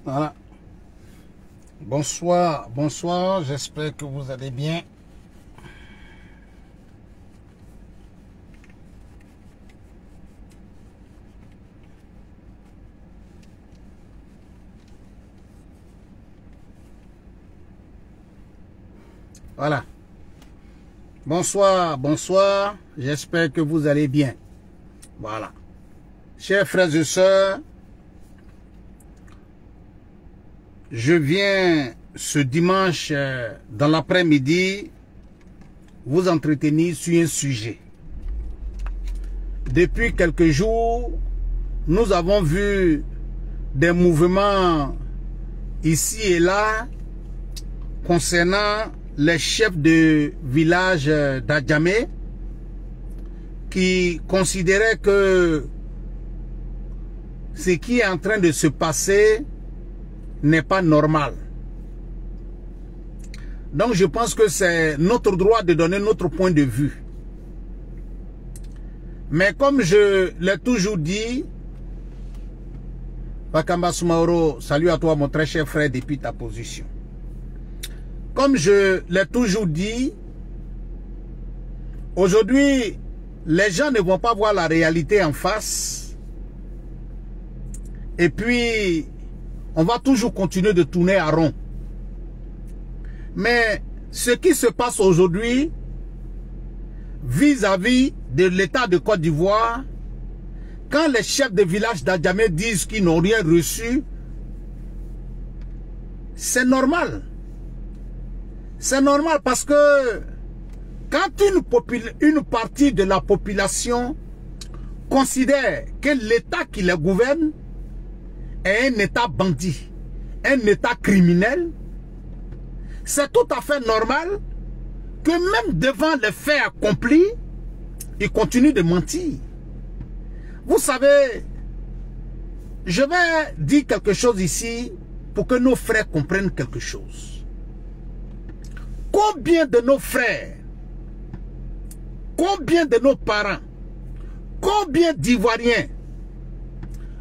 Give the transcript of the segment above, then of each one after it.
Voilà. Bonsoir, bonsoir, j'espère que vous allez bien. Voilà. Bonsoir, bonsoir, j'espère que vous allez bien. Voilà. Chers frères et sœurs, je viens ce dimanche dans l'après-midi vous entretenir sur un sujet. Depuis quelques jours, nous avons vu des mouvements ici et là concernant les chefs de village d'Adjamé qui considéraient que ce qui est en train de se passer n'est pas normal. Donc je pense que c'est notre droit de donner notre point de vue. Mais comme je l'ai toujours dit, Bakamba Soumaoro, salut à toi mon très cher frère depuis ta position. Comme je l'ai toujours dit, aujourd'hui, les gens ne vont pas voir la réalité en face. Et puis, on va toujours continuer de tourner à rond. Mais ce qui se passe aujourd'hui, vis-à-vis de l'État de Côte d'Ivoire, quand les chefs de village d'Adjamé disent qu'ils n'ont rien reçu, c'est normal. C'est normal parce que quand une partie de la population considère que l'État qui les gouverne est un État bandit, un État criminel, c'est tout à fait normal que même devant les faits accomplis, ils continuent de mentir. Vous savez, je vais dire quelque chose ici pour que nos frères comprennent quelque chose. Combien de nos frères, combien de nos parents, combien d'Ivoiriens,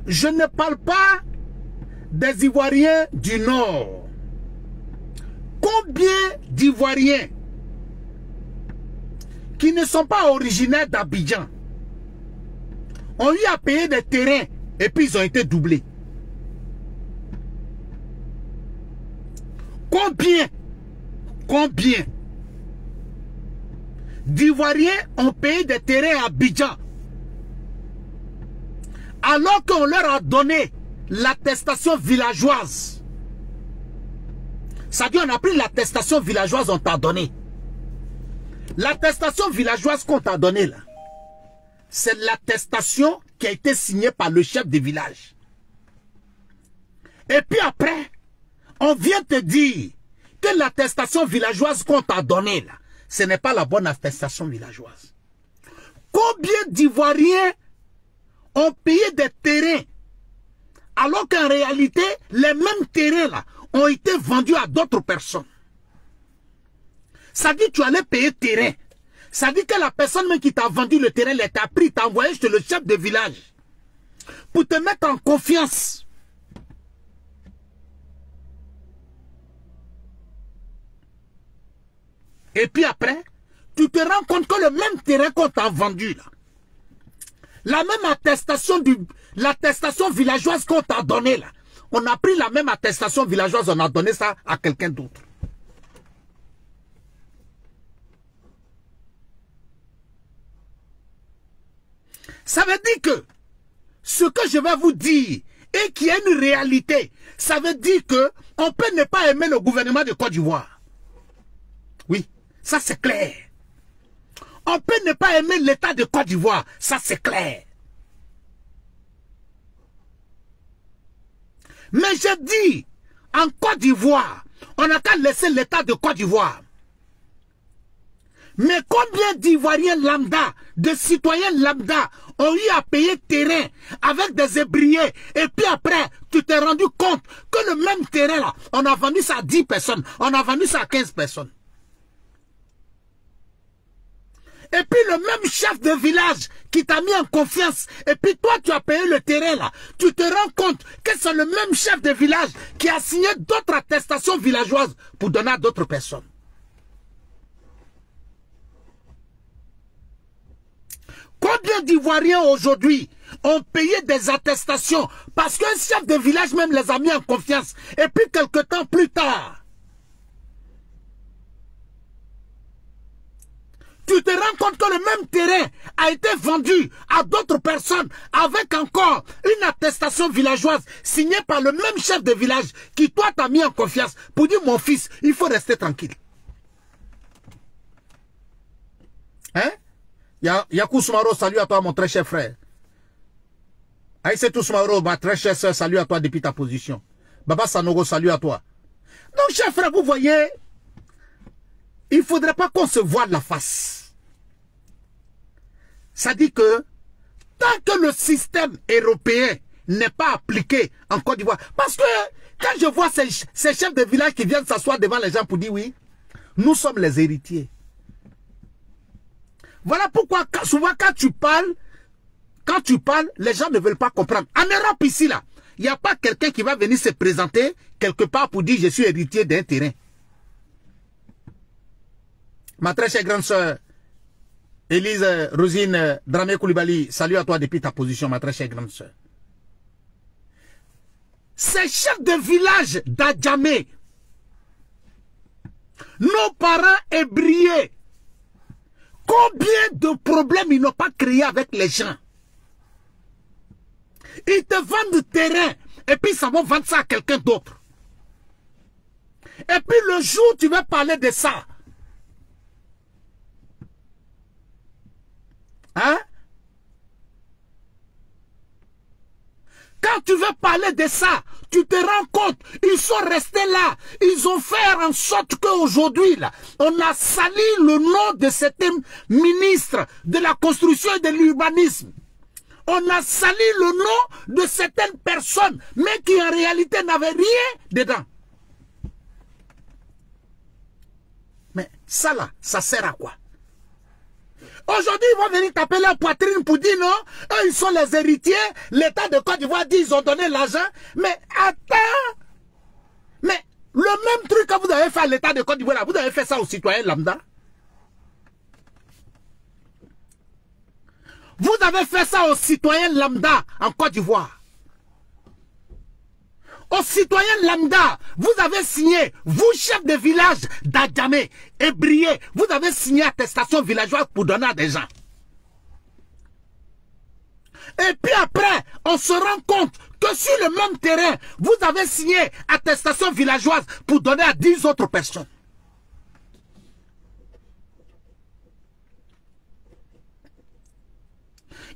je ne parle pas des Ivoiriens du Nord, combien d'Ivoiriens qui ne sont pas originaires d'Abidjan ont eu à payer des terrains et puis ils ont été doublés? Combien d'Ivoiriens ont payé des terrains à Abidjan alors qu'on leur a donné l'attestation villageoise? Ça dit, on a pris l'attestation villageoise, on t'a donné. L'attestation villageoise qu'on t'a donnée là, c'est l'attestation qui a été signée par le chef de village. Et puis après, on vient te dire que l'attestation villageoise qu'on t'a donnée là, ce n'est pas la bonne attestation villageoise. Combien d'Ivoiriens ont payé des terrains alors qu'en réalité, les mêmes terrains là ont été vendus à d'autres personnes? Ça dit que tu allais payer terrain. Ça dit que la personne même qui t'a vendu le terrain, elle t'a pris, t'a envoyé chez le chef de village pour te mettre en confiance. Et puis après, tu te rends compte que le même terrain qu'on t'a vendu là, la même attestation l'attestation villageoise qu'on t'a donnée là, on a pris la même attestation villageoise, on a donné ça à quelqu'un d'autre. Ça veut dire que ce que je vais vous dire et qui est une réalité, ça veut dire que on peut ne pas aimer le gouvernement de Côte d'Ivoire. Oui, ça c'est clair. On peut ne pas aimer l'État de Côte d'Ivoire, ça c'est clair. Mais je dis, en Côte d'Ivoire, on n'a qu'à laisser l'État de Côte d'Ivoire. Mais combien d'Ivoiriens lambda, de citoyens lambda, ont eu à payer terrain avec des ébriers, et puis après, tu t'es rendu compte que le même terrain là, on a vendu ça à 10 personnes, on a vendu ça à 15 personnes. Et puis le même chef de village qui t'a mis en confiance, et puis toi tu as payé le terrain là, tu te rends compte que c'est le même chef de village qui a signé d'autres attestations villageoises pour donner à d'autres personnes. Combien d'Ivoiriens aujourd'hui ont payé des attestations parce qu'un chef de village même les a mis en confiance, et puis quelque temps plus tard, tu te rends compte que le même terrain a été vendu à d'autres personnes avec encore une attestation villageoise signée par le même chef de village qui toi t'a mis en confiance pour dire mon fils, il faut rester tranquille. Hein? Yakou Soumaro, salut à toi mon très cher frère. Aïssetou Soumaro, ma très chère soeur, salut à toi depuis ta position. Baba Sanogo, salut à toi. Donc cher frère, vous voyez, il ne faudrait pas qu'on se voie de la face. Ça dit que tant que le système européen n'est pas appliqué en Côte d'Ivoire, parce que quand je vois ces chefs de village qui viennent s'asseoir devant les gens pour dire oui, nous sommes les héritiers. Voilà pourquoi souvent quand tu parles, les gens ne veulent pas comprendre. En Europe ici, là, il n'y a pas quelqu'un qui va venir se présenter quelque part pour dire je suis héritier d'un terrain. Ma très chère grande soeur, Élise Rosine Dramé Koulibaly, salut à toi depuis ta position, ma très chère grande soeur. Ces chefs de village d'Adjamé, nos parents ébriés, combien de problèmes ils n'ont pas créé avec les gens? Ils te vendent du terrain et puis ça va vendre ça à quelqu'un d'autre. Et puis le jour où tu vas parler de ça, hein? Quand tu veux parler de ça, tu te rends compte, ils sont restés là. Ils ont fait en sorte qu'aujourd'hui, là, on a sali le nom de certains ministres de la construction et de l'urbanisme. On a sali le nom de certaines personnes, mais qui en réalité n'avaient rien dedans. Mais ça là, ça sert à quoi? Aujourd'hui, ils vont venir taper leur poitrine pour dire non, eux ils sont les héritiers, l'État de Côte d'Ivoire dit ils ont donné l'argent. Mais attends, mais le même truc que vous avez fait à l'État de Côte d'Ivoire, vous avez fait ça aux citoyens lambda. Vous avez fait ça aux citoyens lambda en Côte d'Ivoire. Aux citoyens lambda, vous avez signé, vous chef de village d'Adjamé, ébrié, vous avez signé attestation villageoise pour donner à des gens. Et puis après, on se rend compte que sur le même terrain, vous avez signé attestation villageoise pour donner à 10 autres personnes.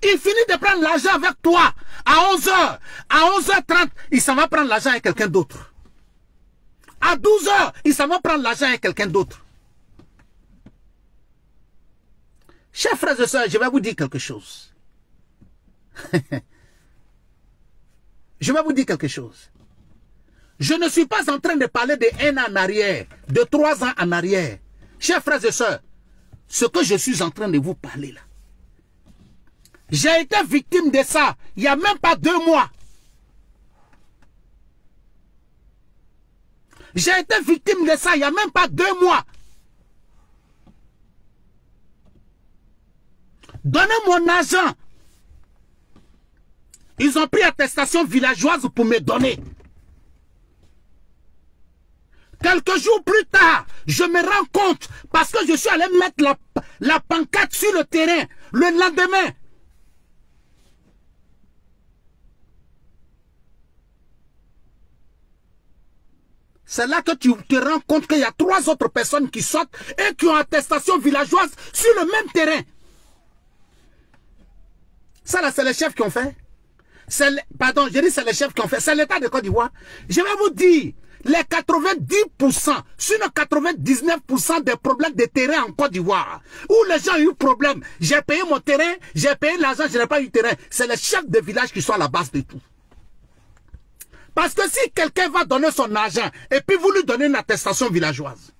Il finit de prendre l'argent avec toi à 11h. À 11h30, il s'en va prendre l'argent avec quelqu'un d'autre. À 12h, il s'en va prendre l'argent avec quelqu'un d'autre. Chers frères et sœurs, je vais vous dire quelque chose. Je vais vous dire quelque chose. Je ne suis pas en train de parler de 1 an en arrière, de 3 ans en arrière. Chers frères et sœurs, ce que je suis en train de vous parler là, j'ai été victime de ça il n'y a même pas 2 mois. J'ai été victime de ça il n'y a même pas 2 mois. Donnez mon argent. Ils ont pris attestation villageoise pour me donner. Quelques jours plus tard, je me rends compte parce que je suis allé mettre la pancarte sur le terrain le lendemain. C'est là que tu te rends compte qu'il y a 3 autres personnes qui sortent et qui ont attestation villageoise sur le même terrain. Ça là, c'est les chefs qui ont fait. Pardon, je dis c'est les chefs qui ont fait. C'est l'État de Côte d'Ivoire. Je vais vous dire, les 90%, sinon 99% des problèmes de terrain en Côte d'Ivoire, où les gens ont eu problème, j'ai payé mon terrain, j'ai payé l'argent, je n'ai pas eu terrain. C'est les chefs de village qui sont à la base de tout. Parce que si quelqu'un va donner son argent et puis vous lui donnez une attestation villageoise,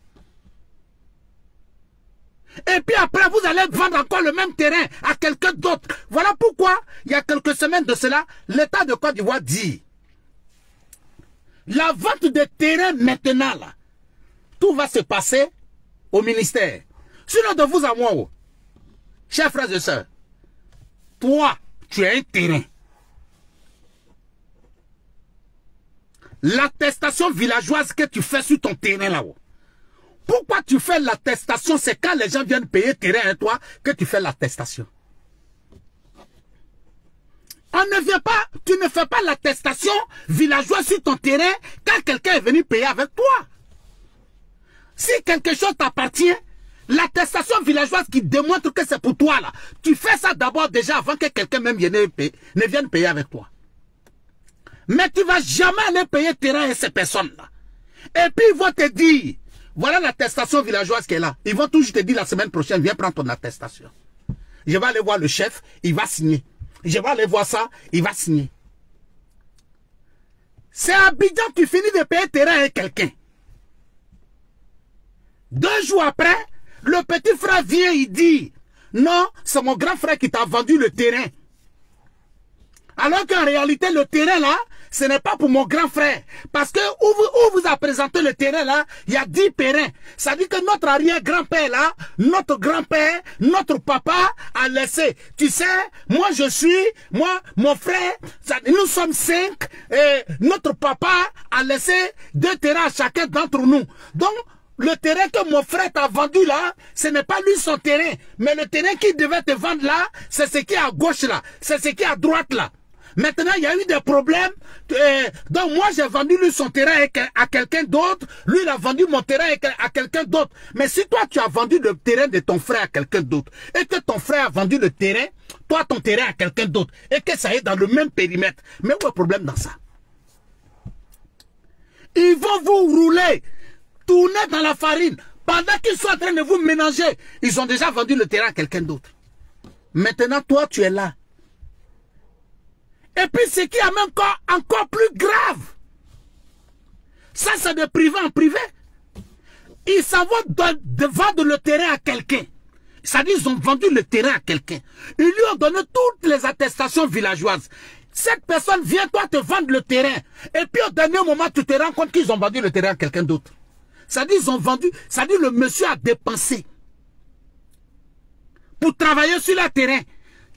Et puis après, vous allez vendre encore le même terrain à quelqu'un d'autre. Voilà pourquoi, il y a quelques semaines de cela, l'État de Côte d'Ivoire dit, la vente des terrains maintenant, là, tout va se passer au ministère. Sinon, de vous à moi, oh, chers frères et sœurs, toi, tu as un terrain. L'attestation villageoise que tu fais sur ton terrain là-haut. Pourquoi tu fais l'attestation? C'est quand les gens viennent payer terrain à toi que tu fais l'attestation. On ne vient pas, tu ne fais pas l'attestation villageoise sur ton terrain quand quelqu'un est venu payer avec toi. Si quelque chose t'appartient, l'attestation villageoise qui démontre que c'est pour toi là, tu fais ça d'abord déjà avant que quelqu'un même ne vienne payer avec toi. Mais tu ne vas jamais aller payer terrain à ces personnes-là. Et puis ils vont te dire, voilà l'attestation villageoise qui est là. Ils vont toujours te dire la semaine prochaine, viens prendre ton attestation. Je vais aller voir le chef, il va signer. Je vais aller voir ça, il va signer. C'est à Abidjan que tu finis de payer terrain à quelqu'un. 2 jours après, le petit frère vient, il dit, non, c'est mon grand frère qui t'a vendu le terrain. Alors qu'en réalité, le terrain là, ce n'est pas pour mon grand frère. Parce que où vous a présenté le terrain là, il y a 10 terrains. Ça dit que notre arrière-grand-père là, notre grand-père, notre papa a laissé. Tu sais, mon frère, nous sommes 5 et notre papa a laissé 2 terrains à chacun d'entre nous. Donc, le terrain que mon frère t'a vendu là, ce n'est pas lui son terrain. Mais le terrain qu'il devait te vendre là, c'est ce qui est à gauche là. C'est ce qui est à droite là. Maintenant, il y a eu des problèmes. Donc, moi, j'ai vendu lui son terrain à quelqu'un d'autre. Lui, il a vendu mon terrain à quelqu'un d'autre. Mais si toi, tu as vendu le terrain de ton frère à quelqu'un d'autre, et que ton frère a vendu le terrain, toi, ton terrain à quelqu'un d'autre, et que ça est dans le même périmètre, mais où est le problème dans ça? Ils vont vous rouler, tourner dans la farine. Pendant qu'ils sont en train de vous mélanger, ils ont déjà vendu le terrain à quelqu'un d'autre. Maintenant, toi, tu es là. Et puis, ce qui est même encore plus grave, ça, c'est de privé en privé. Ils s'en vont de vendre le terrain à quelqu'un. C'est-à-dire, ils ont vendu le terrain à quelqu'un. Ils lui ont donné toutes les attestations villageoises. Cette personne vient, toi, te vendre le terrain. Et puis, au dernier moment, tu te rends compte qu'ils ont vendu le terrain à quelqu'un d'autre. C'est-à-dire, ils ont vendu, c'est-à-dire, le monsieur a dépensé pour travailler sur le terrain.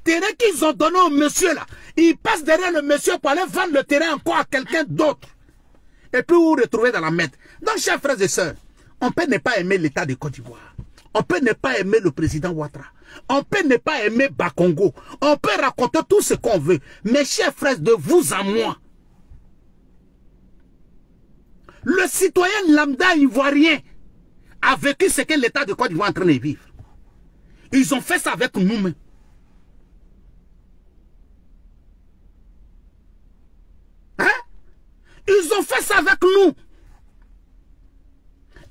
Terrain qu'ils ont donné au monsieur là. Ils passent derrière le monsieur pour aller vendre le terrain encore à quelqu'un d'autre. Et puis vous vous retrouvez dans la merde. Donc, chers frères et sœurs, on peut ne pas aimer l'État de Côte d'Ivoire. On peut ne pas aimer le président Ouattara. On peut ne pas aimer Bakongo. On peut raconter tout ce qu'on veut. Mais chers frères, de vous à moi, le citoyen lambda ivoirien a vécu ce que l'État de Côte d'Ivoire est en train de vivre. Ils ont fait ça avec nous-mêmes. Ils ont fait ça avec nous.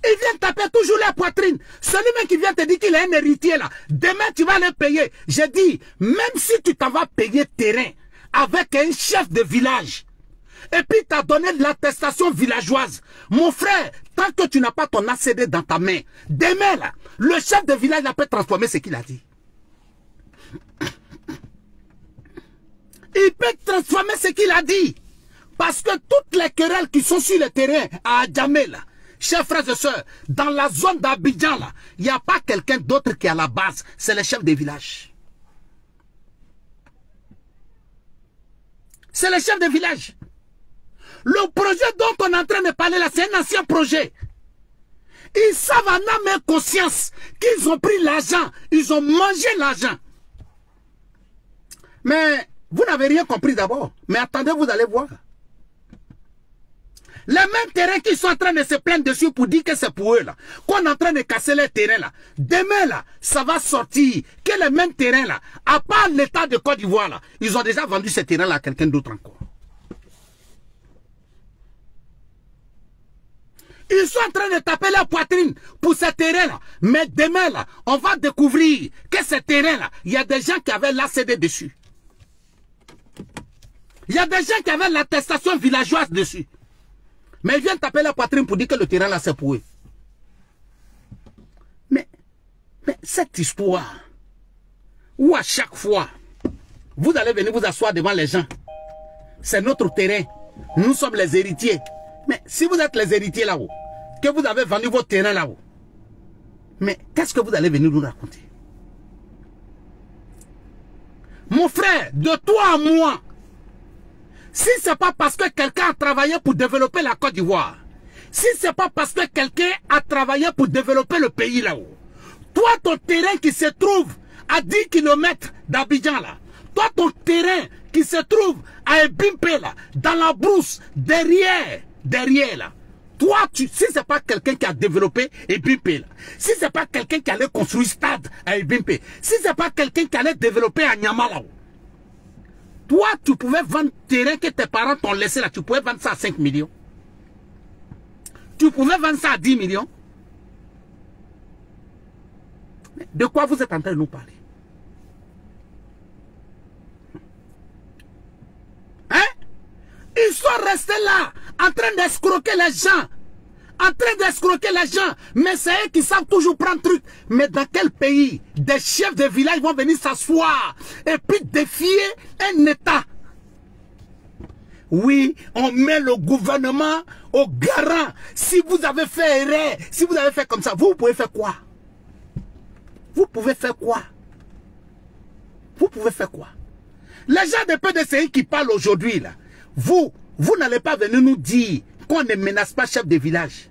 Ils viennent taper toujours la poitrine. Celui-même qui vient te dire qu'il est un héritier là, demain tu vas les payer. J'ai dit, même si tu t'en vas payer terrain avec un chef de village, et puis tu as donné de l'attestation villageoise, mon frère, tant que tu n'as pas ton ACD dans ta main, demain là, le chef de village peut transformer ce qu'il a dit. Il peut transformer ce qu'il a dit. Parce que toutes les querelles qui sont sur le terrain à Adjamé, là, chers frères et sœurs, dans la zone d'Abidjan, là, il n'y a pas quelqu'un d'autre qui est à la base. C'est le chef des villages. C'est le chef des villages. Le projet dont on est en train de parler là, c'est un ancien projet. Ils savent en âme et conscience qu'ils ont pris l'argent. Ils ont mangé l'argent. Mais vous n'avez rien compris d'abord. Mais attendez, vous allez voir. Les mêmes terrains qui sont en train de se plaindre dessus pour dire que c'est pour eux là, qu'on est en train de casser les terrains là, demain là, ça va sortir, que les mêmes terrains là, à part l'État de Côte d'Ivoire là, ils ont déjà vendu ces terrains là à quelqu'un d'autre encore. Ils sont en train de taper la poitrine pour ces terrains là, mais demain là, on va découvrir que ces terrains là, il y a des gens qui avaient l'ACD dessus. Il y a des gens qui avaient l'attestation villageoise dessus. Mais ils viennent taper la poitrine pour dire que le terrain là c'est pour eux. Mais cette histoire où à chaque fois, vous allez venir vous asseoir devant les gens. C'est notre terrain. Nous sommes les héritiers. Mais si vous êtes les héritiers là-haut, que vous avez vendu votre terrain là-haut, mais qu'est-ce que vous allez venir nous raconter? Mon frère, de toi à moi, si ce n'est pas parce que quelqu'un a travaillé pour développer la Côte d'Ivoire, si ce n'est pas parce que quelqu'un a travaillé pour développer le pays là-haut, toi, ton terrain qui se trouve à 10 km d'Abidjan là, toi, ton terrain qui se trouve à Ebimpe là, dans la brousse, derrière là, toi, si ce n'est pas quelqu'un qui a développé Ebimpe là, si ce n'est pas quelqu'un qui allait construire stade à Ebimpe, si ce n'est pas quelqu'un qui allait développer à Nyama là-haut, toi, tu pouvais vendre terrain que tes parents t'ont laissé là, tu pouvais vendre ça à 5 millions. Tu pouvais vendre ça à 10 millions. De quoi vous êtes en train de nous parler? Hein? Ils sont restés là, en train d'escroquer les gens. En train d'escroquer les gens. Mais c'est eux qui savent toujours prendre truc. Mais dans quel pays des chefs de village vont venir s'asseoir et puis défier un État? Oui, on met le gouvernement au garant. Si vous avez fait erreur, si vous avez fait comme ça, vous pouvez faire quoi? Vous pouvez faire quoi? Vous pouvez faire quoi? Les gens de PDCI qui parlent aujourd'hui là, vous n'allez pas venir nous dire qu'on ne menace pas chef de village.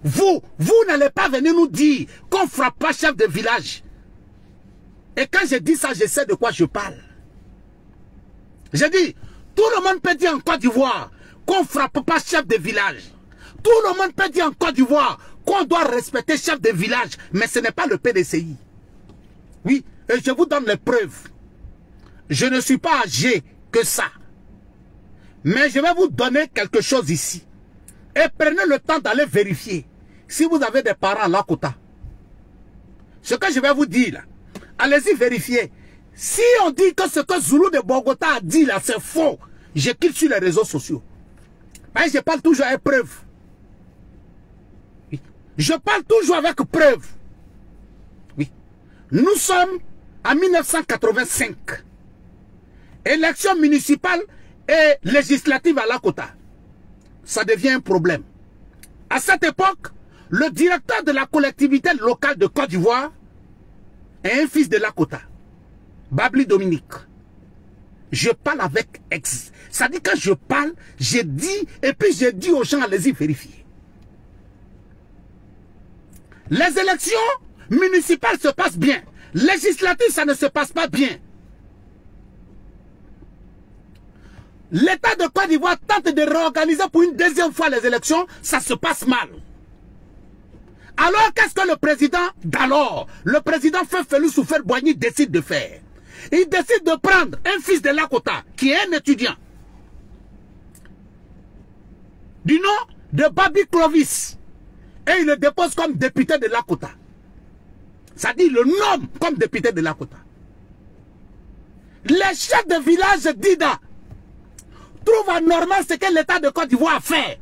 Vous n'allez pas venir nous dire qu'on ne frappe pas chef de village. Et quand je dis ça, je sais de quoi je parle. Je dis, tout le monde peut dire en Côte d'Ivoire qu'on ne frappe pas chef de village. Tout le monde peut dire en Côte d'Ivoire qu'on doit respecter chef de village. Mais ce n'est pas le PDCI. Oui, et je vous donne les preuves. Je ne suis pas âgé que ça. Mais je vais vous donner quelque chose ici. Et prenez le temps d'aller vérifier. Si vous avez des parents à Lakota, ce que je vais vous dire là, allez-y vérifier. Si on dit que ce que Zulu de Bogota a dit là, c'est faux, je quitte sur les réseaux sociaux. Mais je parle toujours avec preuve. Oui. Je parle toujours avec preuve. Oui. Nous sommes en 1985. Élection municipale et législative à Lakota. Ça devient un problème. À cette époque, le directeur de la collectivité locale de Côte d'Ivoire est un fils de Lakota, Babli Dominique. Je parle avec ex. Ça dit quand je parle, je dis, et puis je dis aux gens, allez-y vérifier. Les élections municipales se passent bien. Législatives, ça ne se passe pas bien. L'État de Côte d'Ivoire tente de réorganiser pour une deuxième fois les élections, ça se passe mal. Alors, qu'est-ce que le président d'alors, le président Félix Houphouët-Boigny décide de faire? Il décide de prendre un fils de Lakota, qui est un étudiant, du nom de Babi Clovis, et il le dépose comme député de Lakota. Ça dit, il le nomme comme député de Lakota. Les chefs de village d'Ida trouvent anormal ce que l'État de Côte d'Ivoire a fait.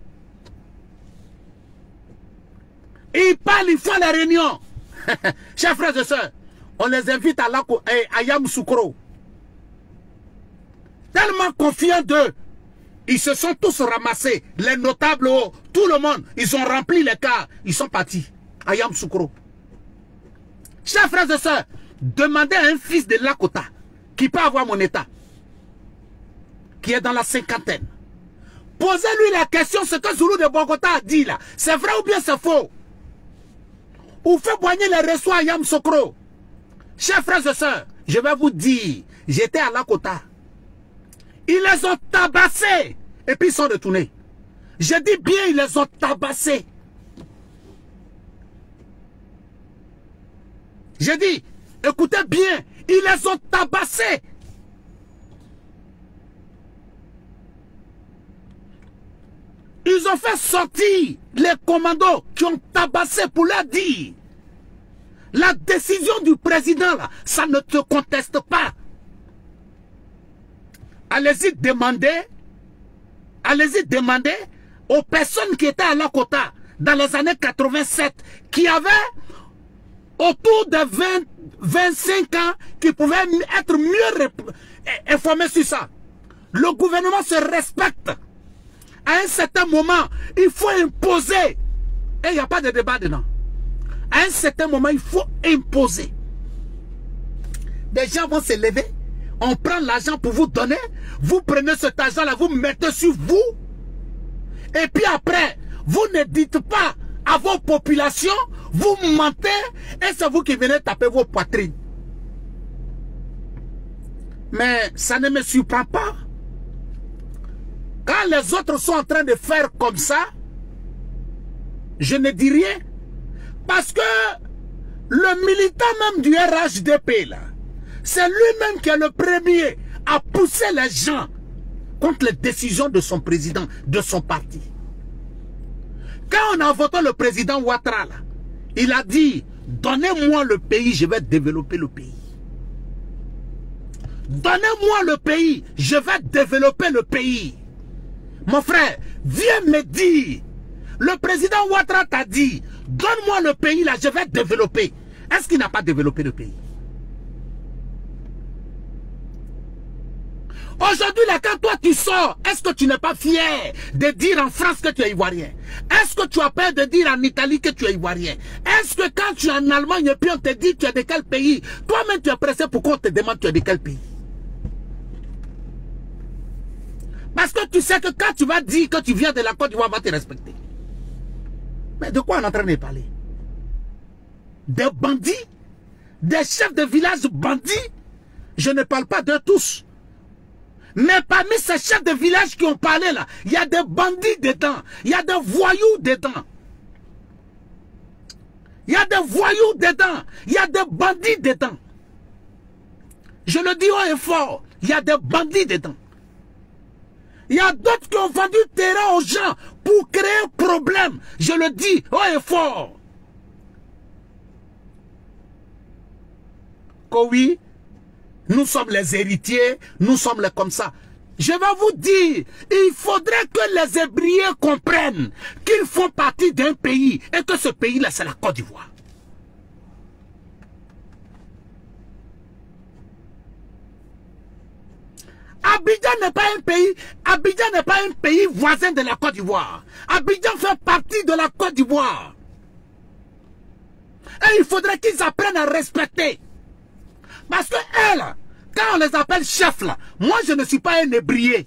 Ils parlent, ils font les réunions. Chers frères et sœurs, on les invite à Yamoussoukro. Tellement confiants d'eux, ils se sont tous ramassés. Les notables, tout le monde, ils ont rempli les cars. Ils sont partis à Yamoussoukro. Chers frères et sœurs, demandez à un fils de Lakota qui peut avoir mon état, qui est dans la cinquantaine. Posez-lui la question, ce que Zulu de Bogota a dit là, c'est vrai ou bien c'est faux? Houphouët-Boigny les reçoit à Yamoussoukro. Chers frères et sœurs, je vais vous dire, j'étais à Lakota. Ils les ont tabassés et puis ils sont retournés. Je dis bien, ils les ont tabassés. Je dis, écoutez bien, ils les ont tabassés. Ils ont fait sortir les commandos qui ont tabassé pour leur dire. La décision du président, là, ça ne te conteste pas. Allez-y demander aux personnes qui étaient à Lakota dans les années 87, qui avaient autour de 25 ans qui pouvaient être mieux informés sur ça. Le gouvernement se respecte. À un certain moment, il faut imposer. Et il n'y a pas de débat dedans. À un certain moment, il faut imposer. Des gens vont se lever. On prend l'argent pour vous donner. Vous prenez cet argent-là, vous mettez sur vous. Et puis après, vous ne dites pas à vos populations, vous mentez, et c'est vous qui venez taper vos poitrines. Mais ça ne me surprend pas. Quand les autres sont en train de faire comme ça, je ne dis rien. Parce que le militant même du RHDP, là, c'est lui-même qui est le premier à pousser les gens contre les décisions de son président, de son parti. Quand on a voté le président Ouattara, là, il a dit, donnez-moi le pays, je vais développer le pays. Donnez-moi le pays, je vais développer le pays. Mon frère, viens me dire, le président Ouattara t'a dit, donne-moi le pays là, je vais développer. Est-ce qu'il n'a pas développé le pays? Aujourd'hui là, quand toi tu sors, est-ce que tu n'es pas fier de dire en France que tu es ivoirien? Est-ce que tu as peur de dire en Italie que tu es ivoirien? Est-ce que quand tu es en Allemagne et puis on te dit tu es de quel pays, toi-même tu es pressé pour qu'on te demande tu es de quel pays? Parce que tu sais que quand tu vas dire que tu viens de la Côte d'Ivoire, on va te respecter. Mais de quoi on est en train de parler? Des bandits? Des chefs de village bandits? Je ne parle pas de tous. Mais parmi ces chefs de village qui ont parlé là, il y a des bandits dedans. Il y a des voyous dedans. Il y a des voyous dedans. Il y a des bandits dedans. Je le dis haut et fort. Il y a des bandits dedans. Il y a d'autres qui ont vendu terrain aux gens pour créer problème. Je le dis haut et fort. Que oui, nous sommes les héritiers, nous sommes les comme ça. Je vais vous dire, il faudrait que les Hébriers comprennent qu'ils font partie d'un pays et que ce pays-là, c'est la Côte d'Ivoire. Abidjan n'est pas un pays, Abidjan n'est pas un pays voisin de la Côte d'Ivoire. Abidjan fait partie de la Côte d'Ivoire. Et il faudrait qu'ils apprennent à respecter. Parce que elles, quand on les appelle chefs là, moi je ne suis pas un Hébrier.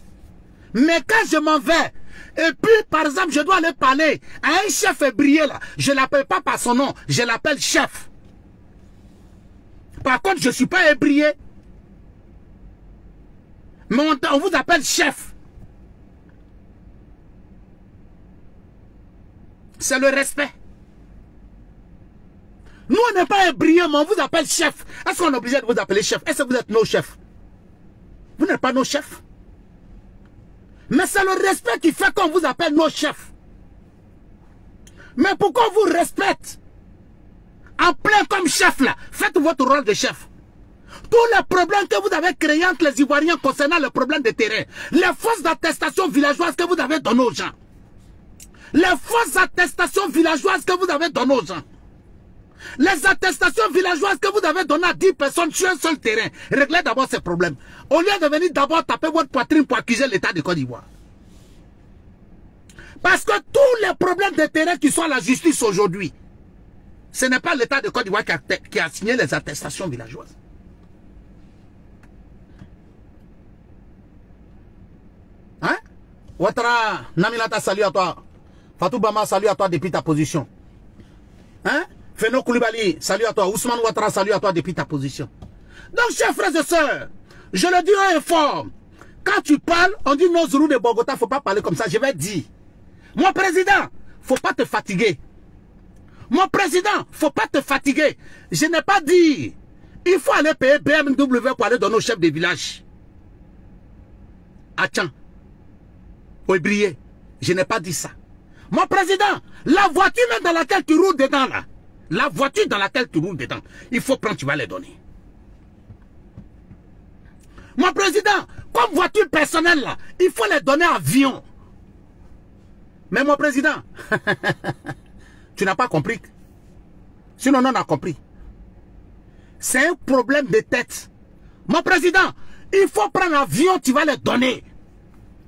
Mais quand je m'en vais, et puis par exemple je dois aller parler à un chef Hébrier là, je ne l'appelle pas par son nom, je l'appelle chef. Par contre je ne suis pas Hébrier. Mais on vous appelle chef. C'est le respect. Nous, on n'est pas Hébriens, mais on vous appelle chef. Est-ce qu'on est obligé de vous appeler chef? Est-ce que vous êtes nos chefs? Vous n'êtes pas nos chefs. Mais c'est le respect qui fait qu'on vous appelle nos chefs. Mais pourquoi on vous respecte? En plein comme chef là, faites votre rôle de chef. Tous les problèmes que vous avez créés entre les Ivoiriens concernant le problème de terrain, les fausses attestations villageoises que vous avez données aux gens, les fausses attestations villageoises que vous avez données aux gens, les attestations villageoises que vous avez données à 10 personnes sur un seul terrain, réglez d'abord ces problèmes. Au lieu de venir d'abord taper votre poitrine pour accuser l'État de Côte d'Ivoire. Parce que tous les problèmes de terrain qui sont à la justice aujourd'hui, ce n'est pas l'État de Côte d'Ivoire qui a signé les attestations villageoises. Hein? Ouattara, Naminata, salut à toi. Fatou Bama, salut à toi depuis ta position. Hein? Feno Koulibaly, salut à toi. Ousmane Ouattara, salut à toi depuis ta position. Donc, chers frères et sœurs, je le dis haut et fort. Quand tu parles, on dit non, Zoulou de Bogota, il ne faut pas parler comme ça. Je vais dire, mon président, il ne faut pas te fatiguer. Mon président, il ne faut pas te fatiguer. Je n'ai pas dit, il faut aller payer BMW pour aller donner au chef de village. Attends. Oubliez, je n'ai pas dit ça. Mon président, la voiture même dans laquelle tu roules dedans là, la voiture dans laquelle tu roules dedans, il faut prendre, tu vas les donner. Mon président, comme voiture personnelle là, il faut les donner à avion. Mais mon président, tu n'as pas compris. Sinon on a compris. c'est un problème de tête. Mon président, il faut prendre l'avion, tu vas les donner.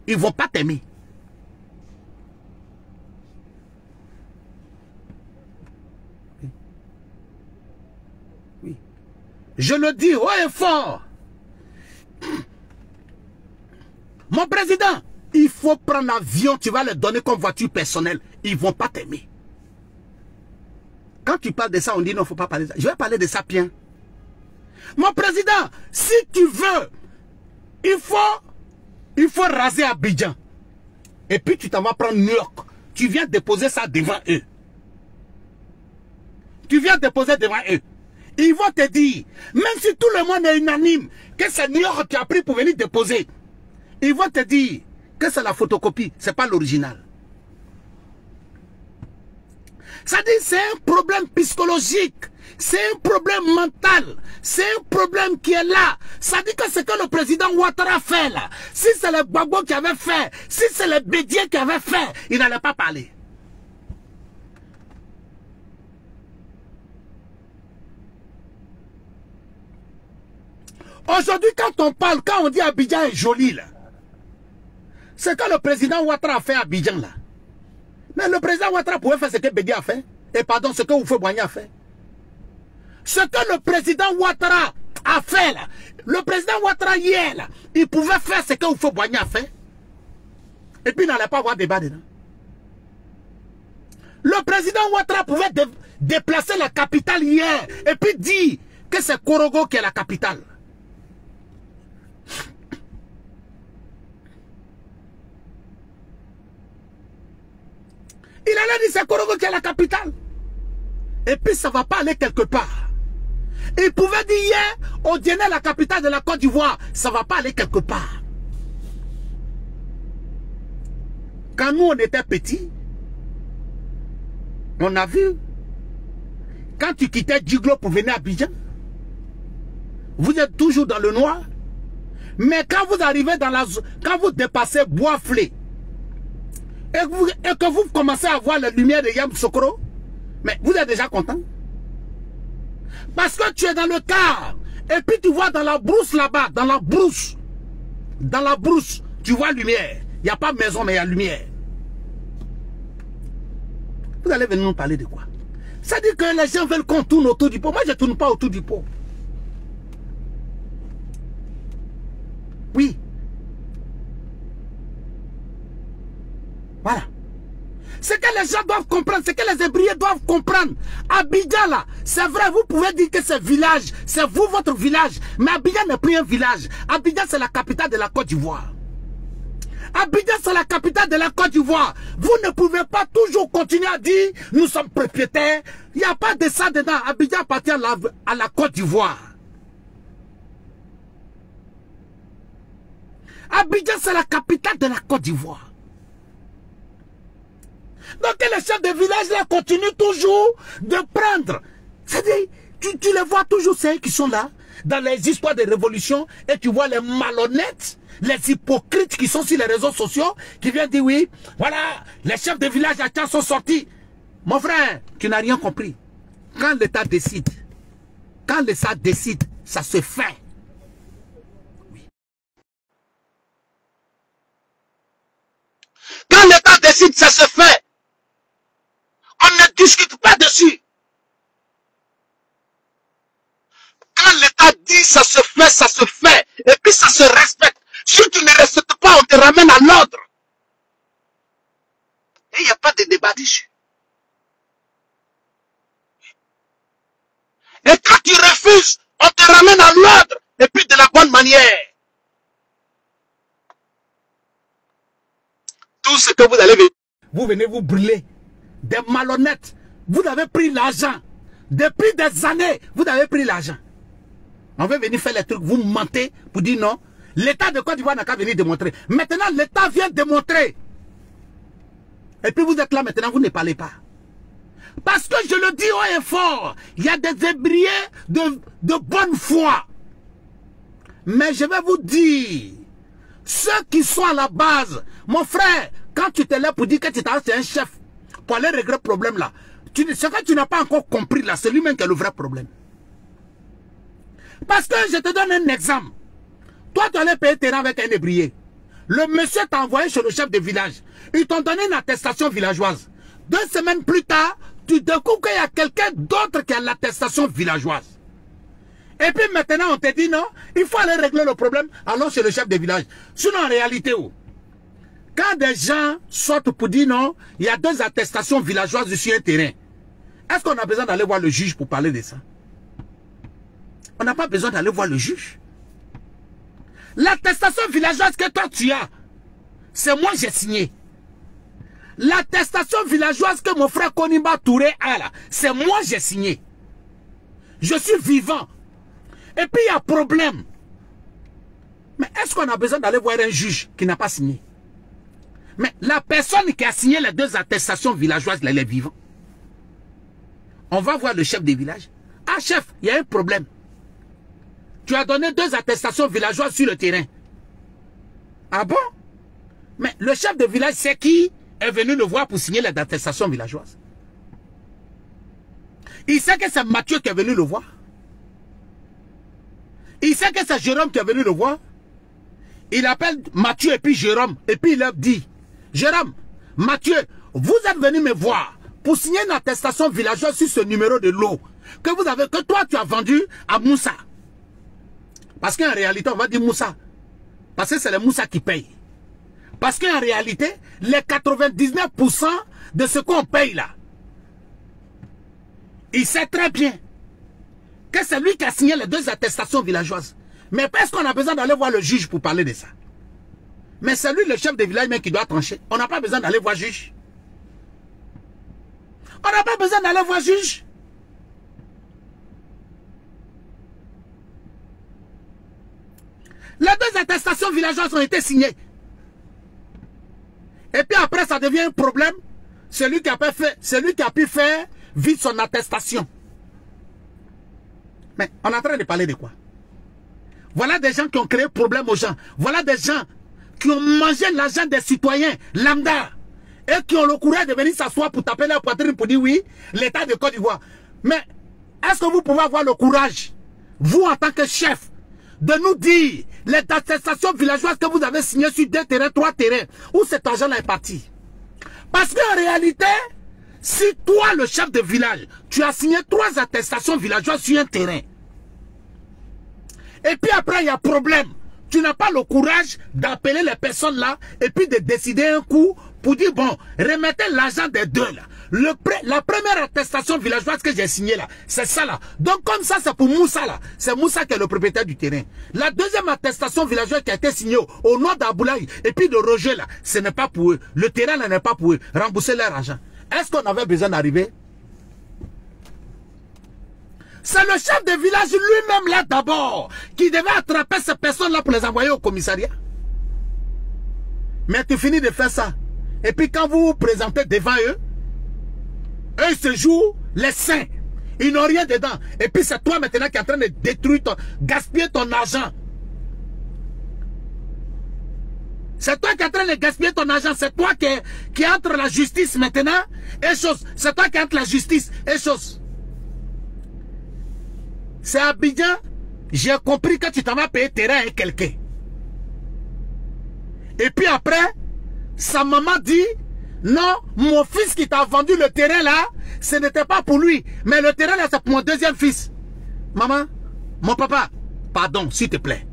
Ils ne vont pas t'aimer. Oui. Je le dis haut et fort. Mon président, il faut prendre l'avion, tu vas les donner comme voiture personnelle. Ils ne vont pas t'aimer. Quand tu parles de ça, on dit non, il ne faut pas parler de ça. Je vais parler de ça bien. Mon président, si tu veux, il faut raser Abidjan. Et puis tu t'en vas prendre New York. Tu viens déposer ça devant eux. Tu viens déposer devant eux. Ils vont te dire, même si tout le monde est unanime, que c'est New York que tu as pris pour venir déposer, ils vont te dire que c'est la photocopie, ce n'est pas l'original. Ça dit, c'est un problème psychologique, c'est un problème mental, c'est un problème qui est là. Ça dit que ce que le président Ouattara fait là, si c'est le Gbagbo qui avait fait, si c'est le Bédié qui avait fait, il n'allait pas parler. Aujourd'hui, quand on parle, quand on dit Abidjan est joli là, c'est que le président Ouattara a fait à Abidjan là. Mais le président Ouattara pouvait faire ce que Bédié a fait. Et pardon, ce que Houphouët-Boigny a fait. Ce que le président Ouattara a fait là. Le président Ouattara hier là, il pouvait faire ce que Houphouët-Boigny a fait. Et puis il n'allait pas avoir débat dedans. Le président Ouattara pouvait déplacer la capitale hier. Et puis dire que c'est Korogo qui est la capitale. Il allait dire c'est Korogo qui est la capitale. Et puis ça ne va pas aller quelque part. Il pouvait dire hier, on dînait la capitale de la Côte d'Ivoire. Ça ne va pas aller quelque part. Quand nous on était petits, on a vu, quand tu quittais Djiglo pour venir à Abidjan, vous êtes toujours dans le noir. Mais quand vous arrivez dans la zone, quand vous dépassez Bois-Flé, et que vous commencez à voir la lumière de Yamoussoukro, mais vous êtes déjà content. Parce que tu es dans le car, et puis tu vois dans la brousse là-bas, dans la brousse, tu vois lumière. Il n'y a pas maison, mais il y a lumière. Vous allez venir nous parler de quoi? Ça dit que les gens veulent qu'on tourne autour du pot. Moi, je ne tourne pas autour du pot. Oui. Voilà. Ce que les gens doivent comprendre, ce que les Hébriers doivent comprendre. Abidjan là, c'est vrai, vous pouvez dire que c'est village, c'est vous votre village. Mais Abidjan n'est plus un village. Abidjan c'est la capitale de la Côte d'Ivoire. Abidjan c'est la capitale de la Côte d'Ivoire. Vous ne pouvez pas toujours continuer à dire, nous sommes propriétaires. Il n'y a pas de ça dedans. Abidjan appartient à la Côte d'Ivoire. Abidjan c'est la capitale de la Côte d'Ivoire. Donc les chefs de village là continuent toujours de prendre. C'est-à-dire, tu les vois toujours, ceux qui sont là, dans les histoires de révolution, et tu vois les malhonnêtes, les hypocrites qui sont sur les réseaux sociaux, qui viennent dire oui, voilà, les chefs de village à Tchad sont sortis. Mon frère, tu n'as rien compris. Quand l'État décide, ça se fait. Oui. Quand l'État décide, ça se fait. On ne discute pas dessus. Quand l'État dit ça se fait. Et puis ça se respecte. Si tu ne respectes pas, on te ramène à l'ordre. Et il n'y a pas de débat dessus. Et quand tu refuses, on te ramène à l'ordre. Et puis de la bonne manière. Tout ce que vous allez venir. Vous venez vous brûler. Des malhonnêtes, vous avez pris l'argent. Depuis des années, vous avez pris l'argent. On veut venir faire les trucs, vous mentez pour dire non. L'État de Côte d'Ivoire n'a qu'à venir démontrer. Maintenant, l'État vient démontrer. Et puis vous êtes là maintenant, vous ne parlez pas. Parce que je le dis haut et fort, il y a des Hébriers de bonne foi. Mais je vais vous dire, ceux qui sont à la base, mon frère, quand tu te lèves pour dire que tu es un chef, pour aller régler le problème là, ce que tu n'as pas encore compris là, c'est lui-même qui a le vrai problème. Parce que je te donne un exemple. Toi, tu allais payer terrain avec un ébrier. Le monsieur t'a envoyé chez le chef de village. Ils t'ont donné une attestation villageoise. 2 semaines plus tard, tu découvres qu'il y a quelqu'un d'autre qui a l'attestation villageoise. Et puis maintenant, on te dit non, il faut aller régler le problème, allons chez le chef de village. Sinon, en réalité, quand des gens sortent pour dire non, il y a 2 attestations villageoises sur un terrain, est-ce qu'on a besoin d'aller voir le juge pour parler de ça? On n'a pas besoin d'aller voir le juge. L'attestation villageoise que toi tu as, c'est moi j'ai signé. L'attestation villageoise que mon frère Konimba Touré a là, c'est moi j'ai signé. Je suis vivant. Et puis il y a problème. Mais est-ce qu'on a besoin d'aller voir un juge qui n'a pas signé? Mais la personne qui a signé les 2 attestations villageoises, elle est vivante. On va voir le chef des villages. Ah chef, il y a un problème. Tu as donné 2 attestations villageoises sur le terrain. Ah bon? Mais le chef de village, c'est qui est venu le voir pour signer les attestations villageoises? Il sait que c'est Mathieu qui est venu le voir. Il sait que c'est Jérôme qui est venu le voir. Il appelle Mathieu et puis Jérôme. Et puis il leur dit, Jérôme, Mathieu, vous êtes venu me voir pour signer une attestation villageoise sur ce numéro de lot que toi tu as vendu à Moussa. Parce qu'en réalité, on va dire Moussa. Parce que c'est le Moussa qui paye. Parce qu'en réalité, les 99% de ce qu'on paye là, il sait très bien que c'est lui qui a signé les 2 attestations villageoises. Mais est-ce qu'on a besoin d'aller voir le juge pour parler de ça? Mais c'est lui le chef de village même qui doit trancher. On n'a pas besoin d'aller voir le juge. On n'a pas besoin d'aller voir le juge. Les 2 attestations villageoises ont été signées. Et puis après, ça devient un problème. Celui qui a pu faire vite son attestation. Mais on est en train de parler de quoi? Voilà des gens qui ont créé problème aux gens. Voilà des gens qui ont mangé l'argent des citoyens lambda. Et qui ont le courage de venir s'asseoir pour taper leur poitrine pour dire oui, l'État de Côte d'Ivoire. Mais est-ce que vous pouvez avoir le courage, vous en tant que chef, de nous dire les attestations villageoises que vous avez signées sur 2 terrains, 3 terrains, où cet argent-là est parti? Parce qu'en réalité, si toi, le chef de village, tu as signé 3 attestations villageoises sur un terrain, et puis après il y a problème, tu n'as pas le courage d'appeler les personnes là, et puis de décider un coup pour dire bon, remettez l'argent des 2 là. La première attestation villageoise que j'ai signée là, c'est ça là. Donc comme ça, c'est pour Moussa là. C'est Moussa qui est le propriétaire du terrain. La deuxième attestation villageoise qui a été signée au nom d'Aboulaye et puis de Roger là, ce n'est pas pour eux. Le terrain là n'est pas pour eux. Rembourser leur argent. Est-ce qu'on avait besoin d'arriver? C'est le chef de village lui-même là d'abord qui devait attraper ces personnes là pour les envoyer au commissariat. Mais tu finis de faire ça. Et puis quand vous vous présentez devant eux, eux se jouent les saints. Ils n'ont rien dedans. Et puis c'est toi maintenant qui es en train de détruire, gaspiller ton argent. C'est toi qui es en train de gaspiller ton argent. C'est toi qui es entre la justice maintenant et chose. C'est toi qui es entre la justice et chose. C'est Abidjan. J'ai compris que tu t'en vas payer terrain à quelqu'un. Et puis après, sa maman dit, non, mon fils qui t'a vendu le terrain là, ce n'était pas pour lui. Mais le terrain là, c'est pour mon 2e fils. Maman, mon papa, pardon, s'il te plaît.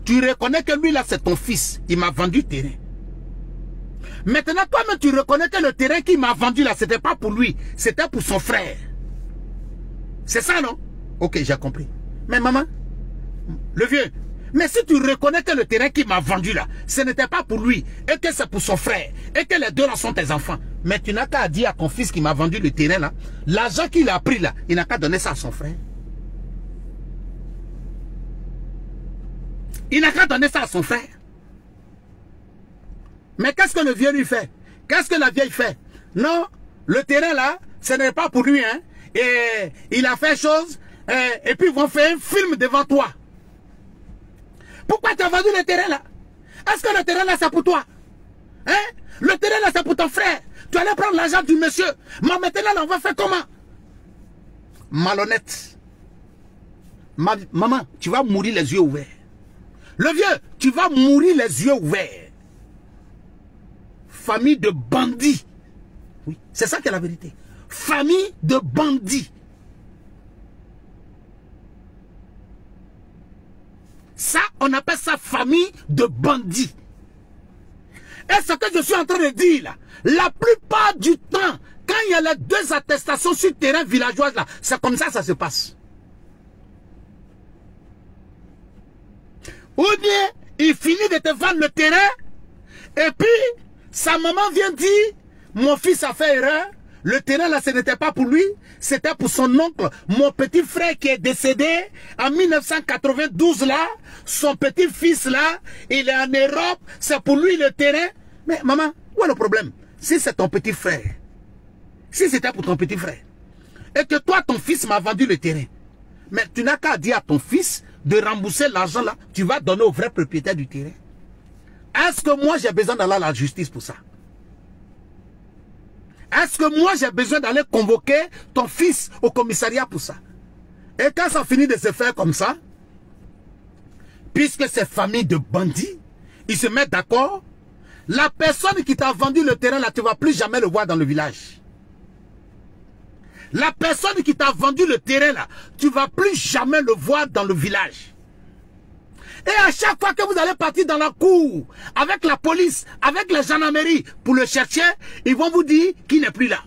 Tu reconnais que lui là, c'est ton fils. Il m'a vendu le terrain. Maintenant, toi-même, tu reconnais que le terrain qu'il m'a vendu là, c'était pas pour lui. C'était pour son frère. C'est ça, non? Ok, j'ai compris. Mais maman, le vieux, mais si tu reconnais que le terrain qu'il m'a vendu là, ce n'était pas pour lui, et que c'est pour son frère, et que les 2 là sont tes enfants, mais tu n'as qu'à dire à ton fils qui m'a vendu le terrain là, l'argent qu'il a pris là, il n'a qu'à donner ça à son frère. Il n'a qu'à donner ça à son frère. Mais qu'est-ce que le vieux lui fait? Qu'est-ce que la vieille fait? Non, le terrain là, ce n'est pas pour lui, hein. Et il a fait chose, et puis ils vont faire un film devant toi. Pourquoi tu as vendu le terrain là? Est-ce que le terrain là c'est pour toi? Hein? Le terrain là c'est pour ton frère. Tu allais prendre l'argent du monsieur. Mais maintenant là on va faire comment? Malhonnête. Maman, tu vas mourir les yeux ouverts. Le vieux, tu vas mourir les yeux ouverts. Famille de bandits. Oui, c'est ça qui est la vérité. Famille de bandits. Ça, on appelle ça famille de bandits. Et ce que je suis en train de dire là, la plupart du temps, quand il y a les deux attestations sur le terrain villageois là, c'est comme ça que ça se passe. Ou bien, il finit de te vendre le terrain, et puis, sa maman vient dire, mon fils a fait erreur, le terrain là, ce n'était pas pour lui, c'était pour son oncle, mon petit frère qui est décédé en 1992 là, son petit fils là, il est en Europe, c'est pour lui le terrain. Mais maman, où est le problème? Si c'est ton petit frère, si c'était pour ton petit frère, et que toi, ton fils m'a vendu le terrain, mais tu n'as qu'à dire à ton fils de rembourser l'argent là, tu vas donner au vrai propriétaire du terrain. Est-ce que moi j'ai besoin d'aller à la justice pour ça? Est-ce que moi j'ai besoin d'aller convoquer ton fils au commissariat pour ça? Et quand ça finit de se faire comme ça, puisque c'est famille de bandits, ils se mettent d'accord, la personne qui t'a vendu le terrain là, tu ne vas plus jamais le voir dans le village. La personne qui t'a vendu le terrain là, tu ne vas plus jamais le voir dans le village. Et à chaque fois que vous allez partir dans la cour, avec la police, avec la gendarmerie, pour le chercher, ils vont vous dire qu'il n'est plus là.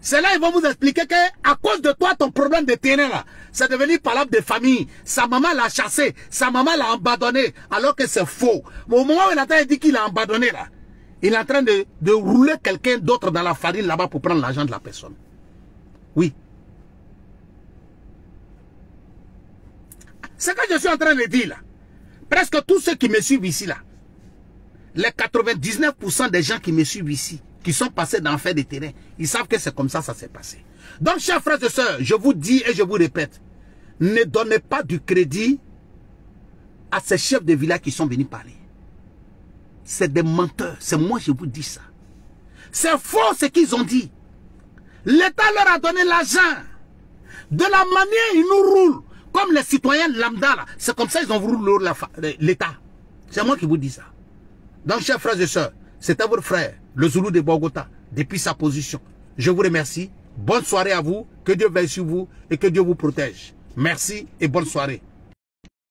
C'est là ils vont vous expliquer que à cause de toi, ton problème de terrain là, c'est devenu palabre de famille. Sa maman l'a chassé, sa maman l'a abandonné, alors que c'est faux. Mais au moment où il est en train de dire qu'il l'a abandonné là, il est en train de rouler quelqu'un d'autre dans la farine là-bas pour prendre l'argent de la personne. Oui. Ce que je suis en train de dire là, presque tous ceux qui me suivent ici là, les 99% des gens qui me suivent ici, qui sont passés dans l'affaire des terrains, ils savent que c'est comme ça s'est passé. Donc, chers frères et sœurs, je vous dis et je vous répète, ne donnez pas du crédit à ces chefs de village qui sont venus parler. C'est des menteurs, c'est moi je vous dis ça. C'est faux ce qu'ils ont dit. L'État leur a donné l'argent. De la manière ils nous roulent, comme les citoyens lambda là, c'est comme ça ils ont voulu l'État. C'est moi qui vous dis ça. Donc, chers frères et sœurs, c'était votre frère, le Zoulou de Bogota, depuis sa position. Je vous remercie. Bonne soirée à vous. Que Dieu veille sur vous et que Dieu vous protège. Merci et bonne soirée.